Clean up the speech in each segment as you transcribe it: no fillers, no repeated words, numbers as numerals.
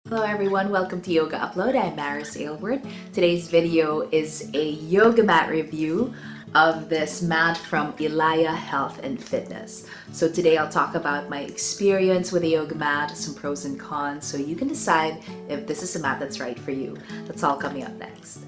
Hello everyone, welcome to Yoga Upload. I'm Maris Aylward. Today's video is a yoga mat review of this mat from Ylayaa Health and Fitness. So today I'll talk about my experience with a yoga mat, some pros and cons, so you can decide if this is a mat that's right for you. That's all coming up next.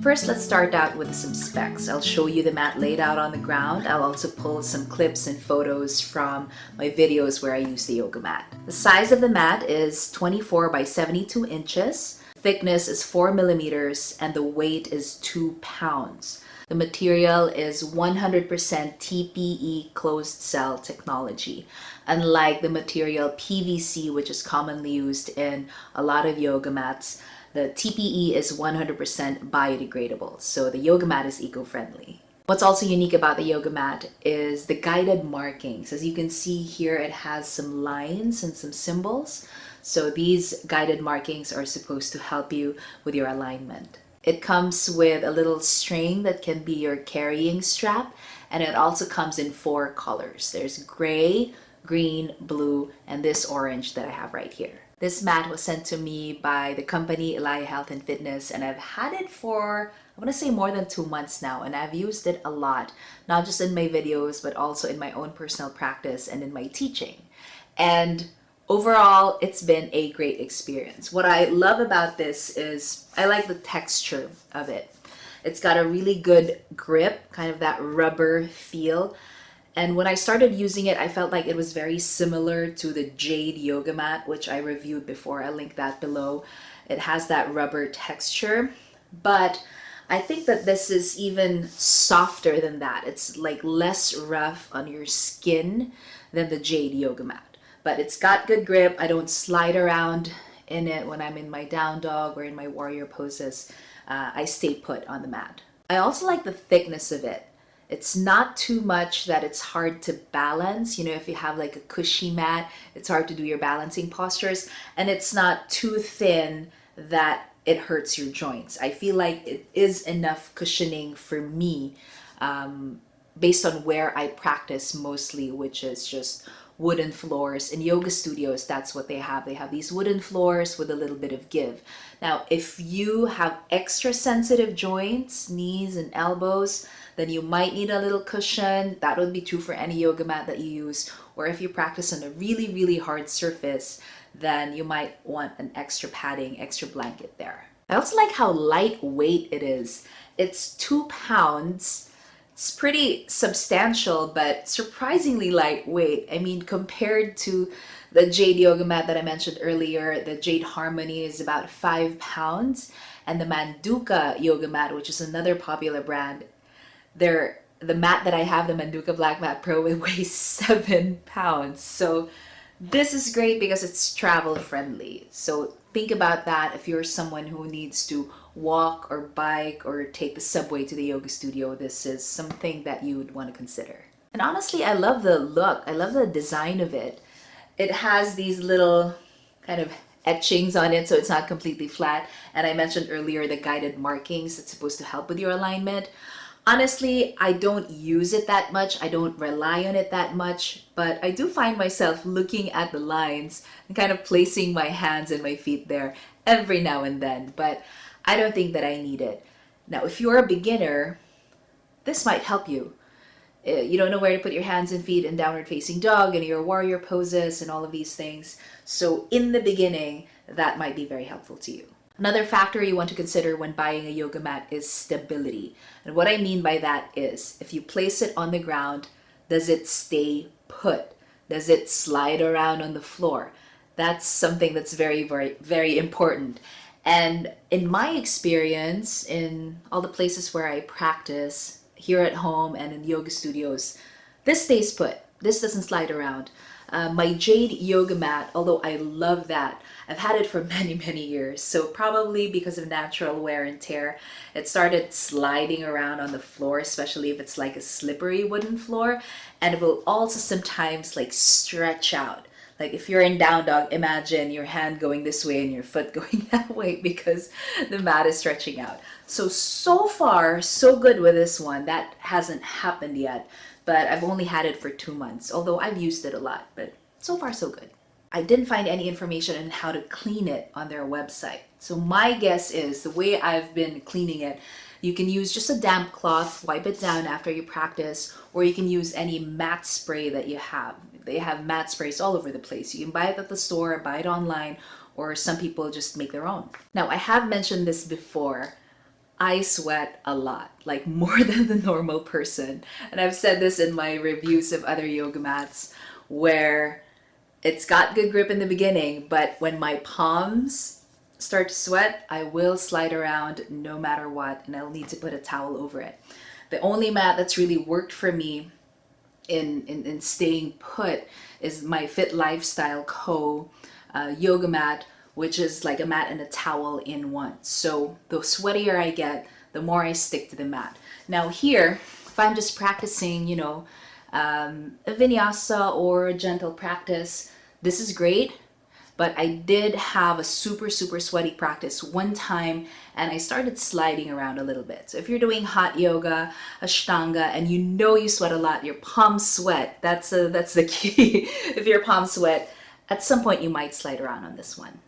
First, let's start out with some specs. I'll show you the mat laid out on the ground. I'll also pull some clips and photos from my videos where I use the yoga mat. The size of the mat is 24 by 72 inches. Thickness is 4 millimeters and the weight is 2 pounds. The material is 100% TPE closed cell technology, unlike the material PVC, which is commonly used in a lot of yoga mats. The TPE is 100% biodegradable, so the yoga mat is eco-friendly. What's also unique about the yoga mat is the guided markings. As you can see here, it has some lines and some symbols. So these guided markings are supposed to help you with your alignment. It comes with a little string that can be your carrying strap, and it also comes in 4 colors. There's gray, green, blue, and this orange that I have right here. This mat was sent to me by the company Ylayaa Health and Fitness, and I've had it for, I want to say, more than 2 months now, and I've used it a lot, not just in my videos, but also in my own personal practice and in my teaching. And overall, it's been a great experience. What I love about this is I like the texture of it. It's got a really good grip, kind of that rubber feel. And when I started using it, I felt like it was very similar to the Jade Yoga Mat, which I reviewed before. I'll link that below. It has that rubber texture, but I think that this is even softer than that. It's like less rough on your skin than the Jade Yoga Mat. But it's got good grip. I don't slide around in it when I'm in my down dog or in my warrior poses. I stay put on the mat. I also like the thickness of it. It's not too much that it's hard to balance. You know, if you have like a cushy mat, it's hard to do your balancing postures. And it's not too thin that it hurts your joints. I feel like it is enough cushioning for me based on where I practice mostly, which is just wooden floors. In yoga studios, that's what they have. They have these wooden floors with a little bit of give. Now, if you have extra sensitive joints, knees and elbows, then you might need a little cushion. That would be true for any yoga mat that you use. Or if you practice on a really, really hard surface, then you might want an extra padding, extra blanket there. I also like how lightweight it is. It's 2 pounds. It's pretty substantial, but surprisingly lightweight. I mean, compared to the Jade Yoga Mat that I mentioned earlier, the Jade Harmony is about 5 pounds. And the Manduka Yoga Mat, which is another popular brand, the mat that I have, the Manduka Black Mat Pro, it weighs 7 pounds. So this is great because it's travel friendly. So think about that if you're someone who needs to walk or bike or take the subway to the yoga studio. This is something that you would want to consider. And honestly, I love the look. I love the design of it. It has these little kind of etchings on it, so it's not completely flat. And I mentioned earlier the guided markings that's supposed to help with your alignment. Honestly, I don't use it that much. I don't rely on it that much, but I do find myself looking at the lines and kind of placing my hands and my feet there every now and then, but I don't think that I need it. Now, if you're a beginner, this might help you. You don't know where to put your hands and feet in downward facing dog and your warrior poses and all of these things. So in the beginning, that might be very helpful to you. Another factor you want to consider when buying a yoga mat is stability. And what I mean by that is, if you place it on the ground, does it stay put? Does it slide around on the floor? That's something that's very, very, very important. And in my experience, in all the places where I practice, here at home and in yoga studios, this stays put. This doesn't slide around. My Jade Yoga Mat, although I love that, I've had it for many, many years. So probably because of natural wear and tear, it started sliding around on the floor, especially if it's like a slippery wooden floor. And it will also sometimes like stretch out. Like if you're in down dog, imagine your hand going this way and your foot going that way because the mat is stretching out. So far, so good with this one. That hasn't happened yet, but I've only had it for 2 months, although I've used it a lot, but so far so good. I didn't find any information on how to clean it on their website. So my guess is the way I've been cleaning it, you can use just a damp cloth, wipe it down after you practice, or you can use any mat spray that you have. They have mat sprays all over the place. You can buy it at the store, buy it online, or some people just make their own. Now, I have mentioned this before. I sweat a lot, like more than the normal person. And I've said this in my reviews of other yoga mats where it's got good grip in the beginning, but when my palms start to sweat, I will slide around no matter what, and I'll need to put a towel over it. The only mat that's really worked for me in staying put is my FitLifestyleCo Yoga Mat, which is like a mat and a towel in one. So the sweatier I get, the more I stick to the mat. Now here, if I'm just practicing, a vinyasa or a gentle practice, this is great. But I did have a super sweaty practice one time, and I started sliding around a little bit. So if you're doing hot yoga, ashtanga, and you sweat a lot, your palms sweat, that's the key. If your palms sweat, at some point you might slide around on this one.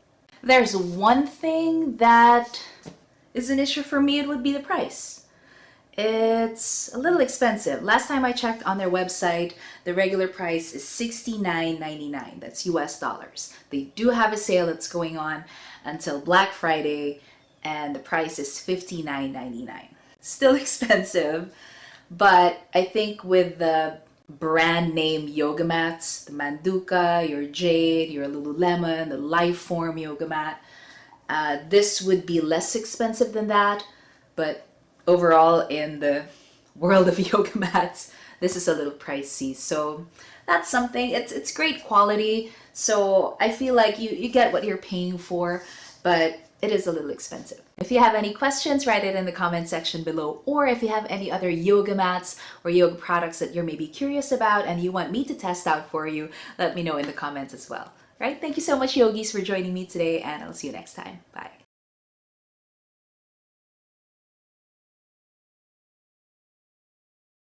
There's one thing that is an issue for me, it would be the price. It's a little expensive. Last time I checked on their website, the regular price is $69.99. That's US dollars. They do have a sale that's going on until Black Friday, and the price is $59.99. Still expensive, but I think with the brand name yoga mats, the Manduka, your Jade, your Lululemon, the Lifeform yoga mat, this would be less expensive than that, but overall in the world of yoga mats, this is a little pricey. So that's something. It's great quality, so I feel like you get what you're paying for, but it is a little expensive. If you have any questions, write it in the comment section below, or if you have any other yoga mats or yoga products that you're maybe curious about and you want me to test out for you, let me know in the comments as well. Right? Thank you so much, yogis, for joining me today, and I'll see you next time. Bye.